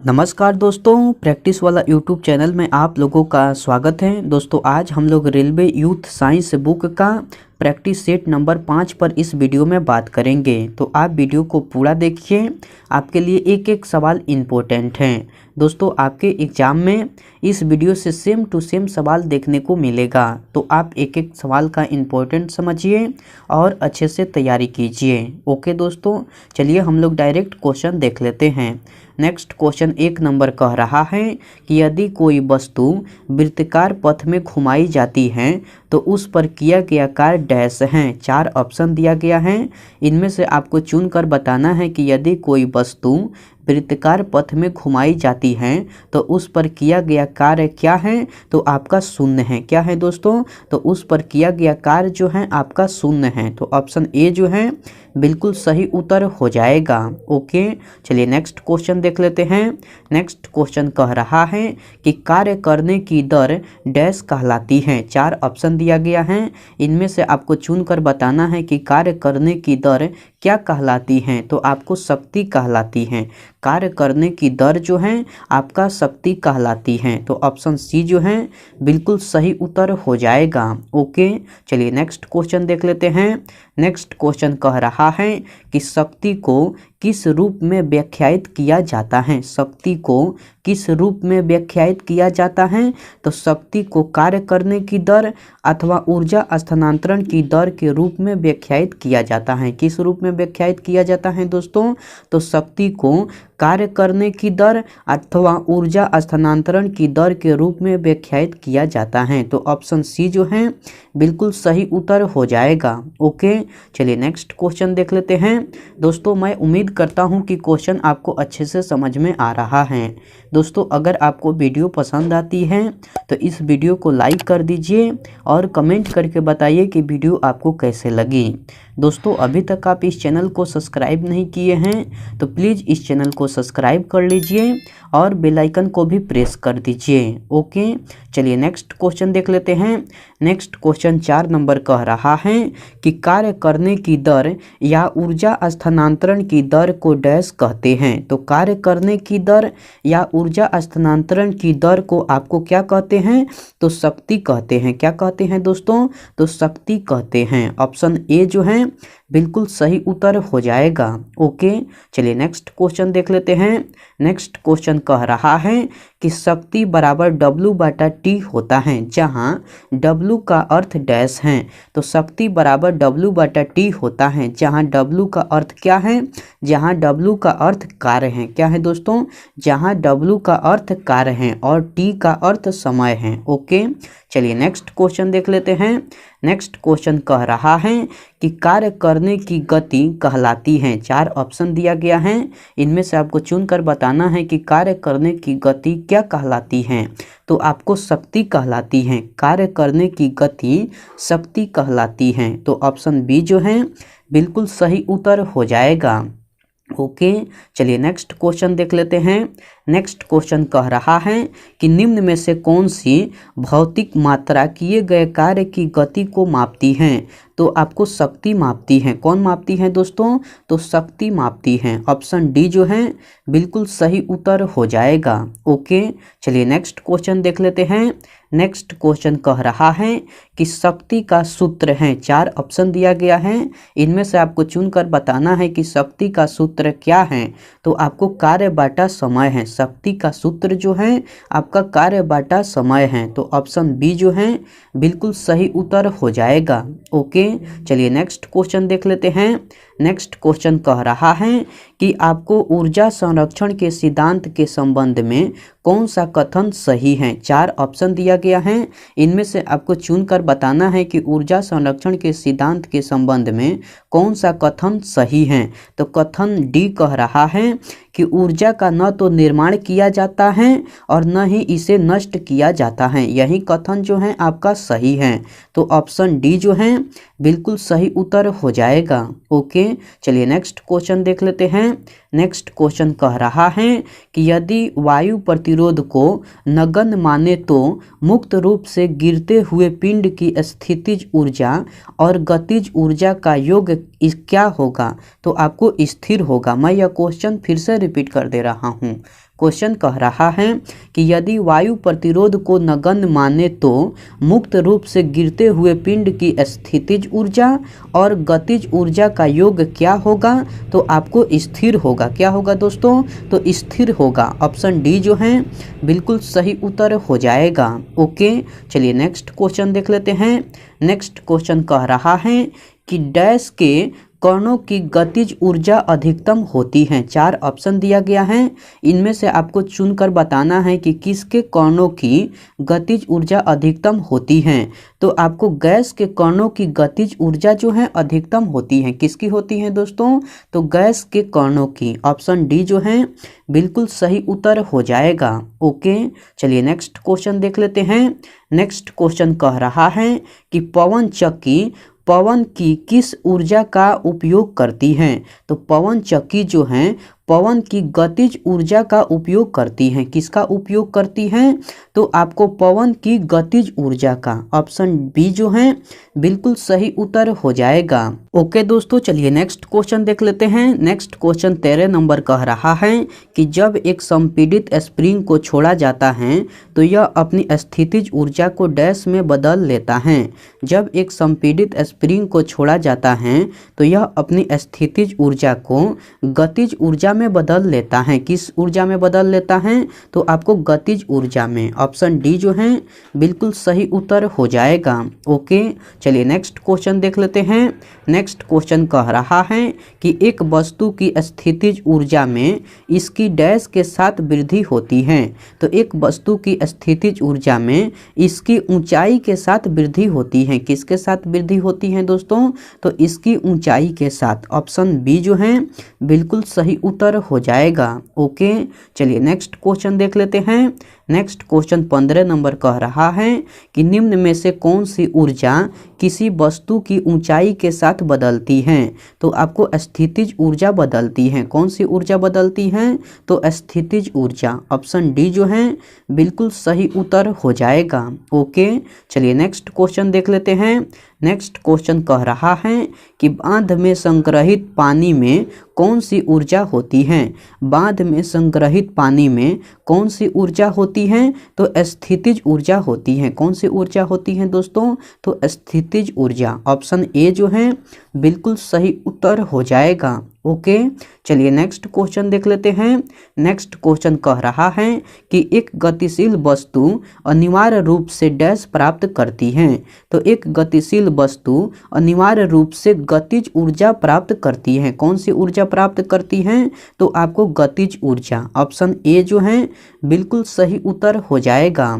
नमस्कार दोस्तों, प्रैक्टिस वाला यूट्यूब चैनल में आप लोगों का स्वागत है। दोस्तों आज हम लोग रेलवे यूथ साइंस बुक का प्रैक्टिस सेट नंबर 5 पर इस वीडियो में बात करेंगे। तो आप वीडियो को पूरा देखिए, आपके लिए एक एक सवाल इम्पोर्टेंट हैं। दोस्तों आपके एग्ज़ाम में इस वीडियो से सेम टू सेम सवाल देखने को मिलेगा, तो आप एक एक सवाल का इम्पोर्टेंट समझिए और अच्छे से तैयारी कीजिए। ओके दोस्तों, चलिए हम लोग डायरेक्ट क्वेश्चन देख लेते हैं। नेक्स्ट क्वेश्चन 1 नंबर कह रहा है कि यदि कोई वस्तु वृत्ताकार पथ में घुमाई जाती है तो उस पर किया गया कार्य डैश है। 4 ऑप्शन दिया गया है, इनमें से आपको चुनकर बताना है कि यदि कोई वस्तु वृत्ताकार पथ में घुमाई जाती है तो उस पर किया गया कार्य क्या है। तो आपका शून्य है। क्या है दोस्तों? तो उस पर किया गया कार्य जो है आपका शून्य है। तो ऑप्शन ए जो है बिल्कुल सही उत्तर हो जाएगा। ओके, चलिए नेक्स्ट क्वेश्चन देख लेते हैं। नेक्स्ट क्वेश्चन कह रहा है कि कार्य करने की दर डैश कहलाती है। 4 ऑप्शन दिया गया है, इनमें से आपको चुनकर बताना है कि कार्य करने की दर क्या कहलाती है। तो आपको शक्ति कहलाती है। कार्य करने की दर जो है आपका शक्ति कहलाती है। तो ऑप्शन सी जो है बिल्कुल सही उत्तर हो जाएगा। ओके, चलिए नेक्स्ट क्वेश्चन देख लेते हैं। नेक्स्ट क्वेश्चन कह रहा है कि शक्ति को किस रूप में व्याख्यायित किया जाता है। शक्ति को किस रूप में व्याख्यायित किया जाता है। तो शक्ति को कार्य करने की दर अथवा ऊर्जा स्थानांतरण की दर के रूप में व्याख्यायित किया जाता है। किस रूप में व्याख्यायित किया जाता है दोस्तों? तो शक्ति को कार्य करने की दर अथवा ऊर्जा स्थानांतरण की दर के रूप में व्याख्यायित किया जाता है। तो ऑप्शन सी जो है बिल्कुल सही उत्तर हो जाएगा। ओके, चलिए नेक्स्ट क्वेश्चन देख लेते हैं। दोस्तों मैं उम्मीद करता हूं कि क्वेश्चन आपको अच्छे से समझ में आ रहा है। दोस्तों अगर आपको वीडियो पसंद आती है तो इस वीडियो को लाइक कर दीजिए और कमेंट करके बताइए कि वीडियो आपको कैसे लगी। दोस्तों अभी तक आप इस चैनल को सब्सक्राइब नहीं किए हैं तो प्लीज़ इस चैनल को सब्सक्राइब कर लीजिए और बेल आइकन को भी प्रेस कर दीजिए। ओके, चलिए नेक्स्ट क्वेश्चन देख लेते हैं। नेक्स्ट क्वेश्चन 4 नंबर कह रहा है कि कार्य करने की दर या ऊर्जा स्थानांतरण की दर को डैश कहते हैं। तो कार्य करने की दर या ऊर्जा स्थानांतरण की दर को आपको क्या कहते हैं? तो शक्ति कहते हैं। क्या कहते हैं दोस्तों? तो शक्ति कहते हैं। ऑप्शन ए जो है बिल्कुल सही उत्तर हो जाएगा। ओके, चलिए नेक्स्ट क्वेश्चन देख लेते हैं। नेक्स्ट क्वेश्चन कह रहा है कि शक्ति बराबर W/T होता है, जहां W का अर्थ डैश है। तो शक्ति बराबर W/T होता है, जहां W का अर्थ क्या है? जहां W का अर्थ कार्य है। क्या है दोस्तों? जहां W का अर्थ कार्य है और T का अर्थ समय है। ओके, चलिए नेक्स्ट क्वेश्चन देख लेते हैं। नेक्स्ट क्वेश्चन कह रहा है कि कार्य करने की गति कहलाती है। 4 ऑप्शन दिया गया है, इनमें से आपको चुनकर बताना है कि कार्य करने की गति क्या कहलाती है। तो आपको शक्ति कहलाती है। कार्य करने की गति शक्ति कहलाती है। तो ऑप्शन बी जो है बिल्कुल सही उत्तर हो जाएगा। ओके, चलिए नेक्स्ट क्वेश्चन देख लेते हैं। नेक्स्ट क्वेश्चन कह रहा है कि निम्न में से कौन सी भौतिक मात्रा किए गए कार्य की गति को मापती है। तो आपको शक्ति मापती है। कौन मापती है दोस्तों? तो शक्ति मापती है। ऑप्शन डी जो है बिल्कुल सही उत्तर हो जाएगा। ओके, चलिए नेक्स्ट क्वेश्चन देख लेते हैं। नेक्स्ट क्वेश्चन कह रहा है कि शक्ति का सूत्र है। 4 ऑप्शन दिया गया है, इनमें से आपको चुनकर बताना है कि शक्ति का सूत्र क्या है। तो आपको कार्य बाटा समय है। शक्ति का सूत्र जो है आपका कार्य बाटा समय है। तो ऑप्शन बी जो है बिल्कुल सही उत्तर हो जाएगा। ओके, चलिए नेक्स्ट क्वेश्चन देख लेते हैं। नेक्स्ट क्वेश्चन कह रहा है कि आपको ऊर्जा संरक्षण के सिद्धांत के संबंध में कौन सा कथन सही है। 4 ऑप्शन दिया गया है, इनमें से आपको चुनकर बताना है कि ऊर्जा संरक्षण के सिद्धांत के संबंध में कौन सा कथन सही है। तो कथन डी कह रहा है कि ऊर्जा का न तो निर्माण किया जाता है और न ही इसे नष्ट किया जाता है। यही कथन जो है आपका सही है। तो ऑप्शन डी जो है बिल्कुल सही उत्तर हो जाएगा। ओके, चलिए नेक्स्ट क्वेश्चन देख लेते हैं। नेक्स्ट क्वेश्चन कह रहा है कि यदि वायु प्रतिरोध को नगण्य माने तो मुक्त रूप से गिरते हुए पिंड की स्थितिज ऊर्जा और गतिज ऊर्जा का योग क्या होगा। तो आपको स्थिर होगा। मैं यह क्वेश्चन फिर से रिपीट कर दे रहा हूँ। क्वेश्चन कह रहा है कि यदि वायु प्रतिरोध को नगण्य माने तो मुक्त रूप से गिरते हुए पिंड की स्थितिज ऊर्जा और गतिज ऊर्जा का योग क्या होगा? तो आपको स्थिर होगा। क्या होगा दोस्तों? तो स्थिर होगा। ऑप्शन डी जो है बिल्कुल सही उत्तर हो जाएगा। ओके, चलिए नेक्स्ट क्वेश्चन देख लेते हैं। नेक्स्ट क्वेश्चन कह रहा है कि डैश के कणों की गतिज ऊर्जा अधिकतम होती है। 4 ऑप्शन दिया गया है, इनमें से आपको चुनकर बताना है कि किसके कणों की गतिज ऊर्जा अधिकतम होती है। तो आपको गैस के कणों की गतिज ऊर्जा जो है अधिकतम होती है। किसकी होती है दोस्तों? तो गैस के कणों की। ऑप्शन डी जो है बिल्कुल सही उत्तर हो जाएगा। ओके, चलिए नेक्स्ट क्वेश्चन देख लेते हैं। नेक्स्ट क्वेश्चन कह रहा है कि पवन चक्की पवन की किस ऊर्जा का उपयोग करती हैं? तो पवन चक्की जो हैं पवन की गतिज ऊर्जा का उपयोग करती हैं। किसका उपयोग करती हैं? तो आपको पवन की गतिज ऊर्जा का। ऑप्शन बी जो है बिल्कुल सही उत्तर हो जाएगा। ओके दोस्तों, चलिए नेक्स्ट क्वेश्चन देख लेते हैं। नेक्स्ट क्वेश्चन 13 नंबर कह रहा है कि जब एक संपीड़ित स्प्रिंग को छोड़ा जाता है तो यह अपनी स्थितिज ऊर्जा को डैश में बदल लेता है। जब एक संपीड़ित स्प्रिंग को छोड़ा जाता है तो यह अपनी स्थितिज ऊर्जा को गतिज ऊर्जा में बदल लेता है। किस ऊर्जा में बदल लेता है? तो आपको गतिज ऊर्जा में। ऑप्शन डी जो है बिल्कुल सही उत्तर हो जाएगा। ओके, चलिए नेक्स्ट क्वेश्चन देख लेते हैं। नेक्स्ट क्वेश्चन कह रहा है कि एक वस्तु की स्थितिज ऊर्जा में इसकी डैश के साथ वृद्धि होती है। तो एक वस्तु की स्थितिज ऊर्जा में इसकी ऊंचाई के साथ वृद्धि होती है। किसके साथ वृद्धि होती है दोस्तों? तो इसकी ऊंचाई के साथ। ऑप्शन बी जो है बिल्कुल सही उत्तर हो जाएगा। ओके, चलिए नेक्स्ट क्वेश्चन देख लेते हैं। नेक्स्ट क्वेश्चन 15 नंबर कह रहा है कि निम्न में से कौन सी ऊर्जा किसी वस्तु की ऊंचाई के साथ बदलती है? तो आपको स्थितिज ऊर्जा बदलती है। कौन सी ऊर्जा बदलती है? तो स्थितिज ऊर्जा। ऑप्शन डी जो है बिल्कुल सही उत्तर हो जाएगा। ओके, चलिए नेक्स्ट क्वेश्चन देख लेते हैं। नेक्स्ट क्वेश्चन कह रहा है कि बांध में संग्रहित पानी में कौन सी ऊर्जा होती है? बांध में संग्रहित पानी में कौन सी ऊर्जा होती है? तो स्थितिज ऊर्जा होती है। कौन सी ऊर्जा होती है दोस्तों? तो स्थितिज ऊर्जा। ऑप्शन ए जो है बिल्कुल सही उत्तर हो जाएगा। ओके, चलिए नेक्स्ट क्वेश्चन देख लेते हैं। नेक्स्ट क्वेश्चन कह रहा है कि एक गतिशील वस्तु अनिवार्य रूप से डैश प्राप्त करती है। तो एक गतिशील वस्तु अनिवार्य रूप से गतिज ऊर्जा प्राप्त करती है। कौन सी ऊर्जा प्राप्त करती है? तो आपको गतिज ऊर्जा। ऑप्शन ए जो है बिल्कुल सही उत्तर हो जाएगा।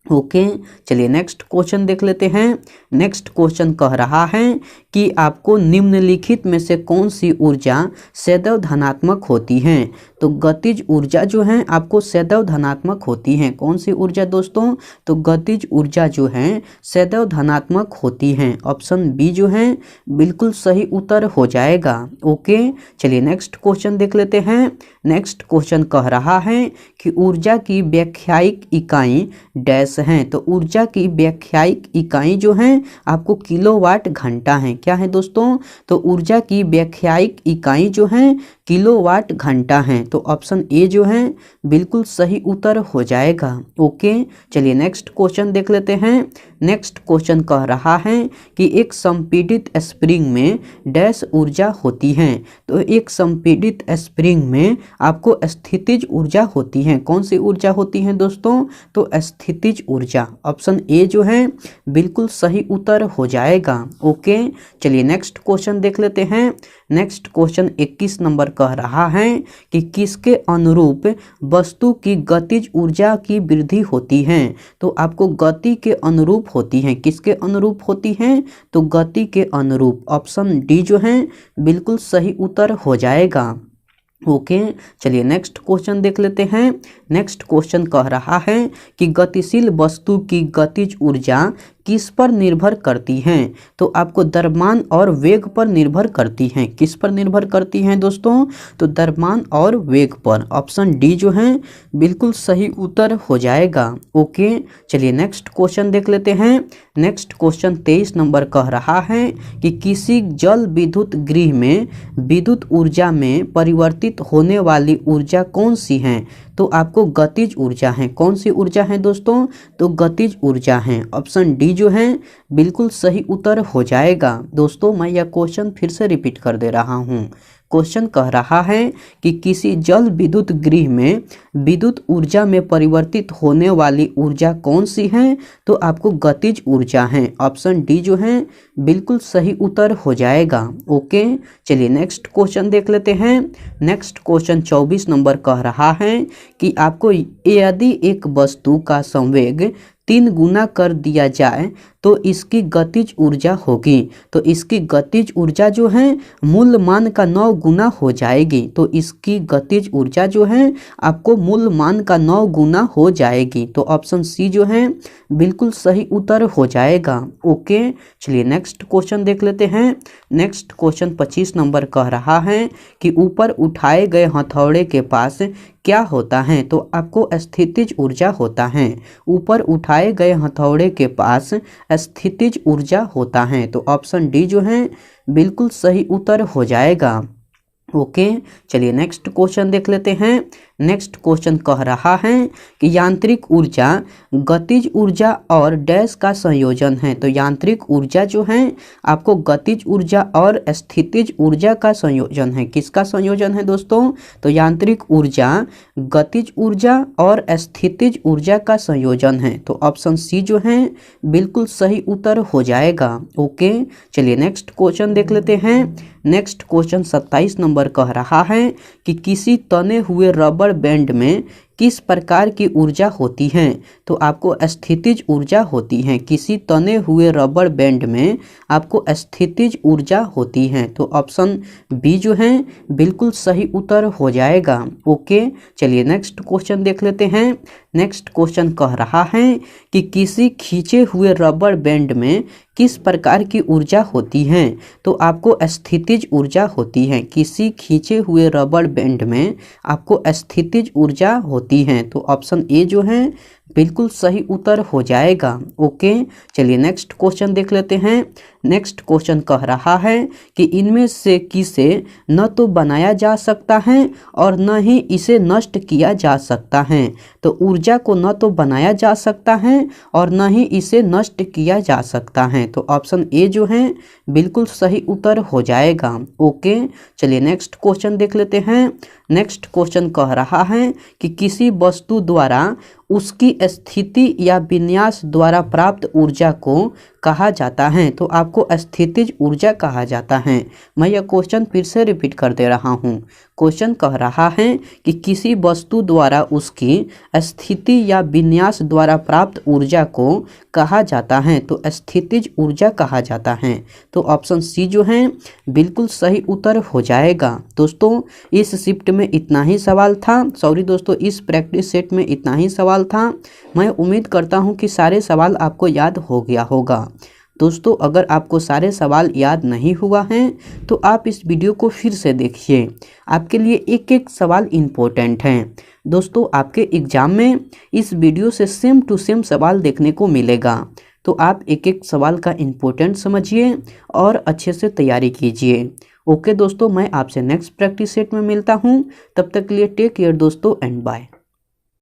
ओके, चलिए नेक्स्ट क्वेश्चन देख लेते हैं। नेक्स्ट क्वेश्चन कह रहा है कि आपको निम्नलिखित में से कौन सी ऊर्जा सदैव धनात्मक होती है? तो गतिज ऊर्जा जो है आपको सदैव धनात्मक होती है। कौन सी ऊर्जा दोस्तों? तो गतिज ऊर्जा जो है सदैव धनात्मक होती है। ऑप्शन बी जो है बिल्कुल सही उत्तर हो जाएगा। ओके, चलिए नेक्स्ट क्वेश्चन देख लेते हैं। नेक्स्ट क्वेश्चन कह रहा है कि ऊर्जा की व्याख्यायिक इकाई डैश हैं। तो ऊर्जा की व्याख्यायिक इकाई जो है आपको किलोवाट घंटा है। क्या है दोस्तों? तो ऊर्जा की व्याख्यायिक इकाई जो है किलोवाट घंटा है। तो ऑप्शन ए जो है बिल्कुल सही उत्तर हो जाएगा। ओके, चलिए नेक्स्ट क्वेश्चन देख लेते हैं। नेक्स्ट क्वेश्चन कह रहा है कि एक संपीड़ित स्प्रिंग में डैश ऊर्जा होती है। तो एक संपीड़ित स्प्रिंग में आपको स्थितिज ऊर्जा होती है। कौन सी ऊर्जा होती है दोस्तों? तो स्थितिज ऊर्जा। ऑप्शन ए जो है बिल्कुल सही उत्तर हो जाएगा। ओके, चलिए नेक्स्ट क्वेश्चन देख लेते हैं। नेक्स्ट क्वेश्चन 21 नंबर कह रहा है कि किसके अनुरूप वस्तु की गतिज ऊर्जा की वृद्धि होती है? तो आपको गति के अनुरूप होती है। किसके अनुरूप होती है? तो गति के अनुरूप। ऑप्शन डी जो है बिल्कुल सही उत्तर हो जाएगा। ओके, चलिए नेक्स्ट क्वेश्चन देख लेते हैं। नेक्स्ट क्वेश्चन कह रहा है कि गतिशील वस्तु की गतिज ऊर्जा किस पर निर्भर करती हैं? तो आपको द्रव्यमान और वेग पर निर्भर करती हैं। किस पर निर्भर करती हैं दोस्तों? तो द्रव्यमान और वेग पर। ऑप्शन डी जो है बिल्कुल सही उत्तर हो जाएगा। ओके, चलिए नेक्स्ट क्वेश्चन देख लेते हैं। नेक्स्ट क्वेश्चन 23 नंबर कह रहा है कि किसी जल विद्युत गृह में विद्युत ऊर्जा में परिवर्तित होने वाली ऊर्जा कौन सी है? तो आपको गतिज ऊर्जा है। कौन सी ऊर्जा है दोस्तों? तो गतिज ऊर्जा है। ऑप्शन डी जो है बिल्कुल सही उत्तर हो जाएगा। दोस्तों मैं यह क्वेश्चन फिर से रिपीट कर दे रहा हूँ। क्वेश्चन कह रहा है कि किसी जल विद्युत गृह में विद्युत ऊर्जा में परिवर्तित होने वाली ऊर्जा कौन सी है? तो आपको गतिज ऊर्जा है। ऑप्शन डी जो है बिल्कुल सही उत्तर हो जाएगा। ओके, चलिए नेक्स्ट क्वेश्चन देख लेते हैं। नेक्स्ट क्वेश्चन 24 नंबर कह रहा है कि आपको यदि एक वस्तु का संवेग 3 गुना कर दिया जाए तो इसकी गतिज ऊर्जा होगी। तो इसकी गतिज ऊर्जा जो है मूल मान का 9 गुना हो जाएगी। तो इसकी गतिज ऊर्जा जो है आपको मूल मान का 9 गुना हो जाएगी। तो ऑप्शन सी जो है बिल्कुल सही उत्तर हो जाएगा। ओके, चलिए नेक्स्ट क्वेश्चन देख लेते हैं। नेक्स्ट क्वेश्चन 25 नंबर कह रहा है कि ऊपर उठाए गए हथौड़े के पास क्या होता है? तो आपको स्थितिज ऊर्जा होता है। ऊपर उठाए गए हथौड़े के पास स्थितिज ऊर्जा होता है। तो ऑप्शन डी जो है बिल्कुल सही उत्तर हो जाएगा। ओके, चलिए नेक्स्ट क्वेश्चन देख लेते हैं। नेक्स्ट क्वेश्चन कह रहा है कि यांत्रिक ऊर्जा गतिज ऊर्जा और डैश का संयोजन है। तो यांत्रिक ऊर्जा जो है आपको गतिज ऊर्जा और स्थितिज ऊर्जा का संयोजन है। किसका संयोजन है दोस्तों? तो यांत्रिक ऊर्जा गतिज ऊर्जा और स्थितिज ऊर्जा का संयोजन है। तो ऑप्शन सी जो है बिल्कुल सही उत्तर हो जाएगा। ओके, चलिए नेक्स्ट क्वेश्चन देख लेते हैं। नेक्स्ट क्वेश्चन 27 नंबर कह रहा है कि किसी तने हुए रबर बैंड में किस प्रकार की ऊर्जा होती है? तो आपको स्थितिज ऊर्जा होती है। किसी तने हुए रबर बैंड में आपको स्थितिज ऊर्जा होती है। तो ऑप्शन बी जो है बिल्कुल सही उत्तर हो जाएगा। ओके, चलिए नेक्स्ट क्वेश्चन देख लेते हैं। नेक्स्ट क्वेश्चन कह रहा है कि किसी खींचे हुए रबर बैंड में किस प्रकार की ऊर्जा होती है? तो आपको स्थितिज ऊर्जा होती है। किसी खींचे हुए रबर बैंड में आपको स्थितिज ऊर्जा होती है। तो ऑप्शन ए जो है बिल्कुल सही उत्तर हो जाएगा। ओके, चलिए नेक्स्ट क्वेश्चन देख लेते हैं। नेक्स्ट क्वेश्चन कह रहा है कि इनमें से किसे न तो बनाया जा सकता है और न ही इसे नष्ट किया जा सकता है। तो ऊर्जा को न तो बनाया जा सकता है और न ही इसे नष्ट किया जा सकता है। तो ऑप्शन ए जो है बिल्कुल सही उत्तर हो जाएगा। ओके, चलिए नेक्स्ट क्वेश्चन देख लेते हैं। नेक्स्ट क्वेश्चन कह रहा है कि किसी वस्तु द्वारा उसकी स्थिति या विन्यास द्वारा प्राप्त ऊर्जा को कहा जाता है। तो आपको स्थितिज ऊर्जा कहा जाता है। मैं यह क्वेश्चन फिर से रिपीट कर दे रहा हूँ। क्वेश्चन कह रहा है कि किसी वस्तु द्वारा उसकी स्थिति या विन्यास द्वारा प्राप्त ऊर्जा को कहा जाता है। तो स्थितिज ऊर्जा कहा जाता है। तो ऑप्शन सी जो है बिल्कुल सही उत्तर हो जाएगा। दोस्तों इस शिफ्ट में इतना ही सवाल था। सॉरी दोस्तों, इस प्रैक्टिस सेट में इतना ही सवाल था। मैं उम्मीद करता हूं कि सारे सवाल आपको याद हो गया होगा। दोस्तों अगर आपको सारे सवाल याद नहीं हुआ है तो आप इस वीडियो को फिर से देखिए। आपके लिए एक एक सवाल इम्पोर्टेंट है। दोस्तों आपके एग्जाम में इस वीडियो से सेम टू सेम सवाल देखने को मिलेगा। तो आप एक एक सवाल का इम्पोर्टेंट समझिए और अच्छे से तैयारी कीजिए। ओके दोस्तों, मैं आपसे नेक्स्ट प्रैक्टिस सेट में मिलता हूँ। तब तक के लिए टेक केयर दोस्तों एंड बाय।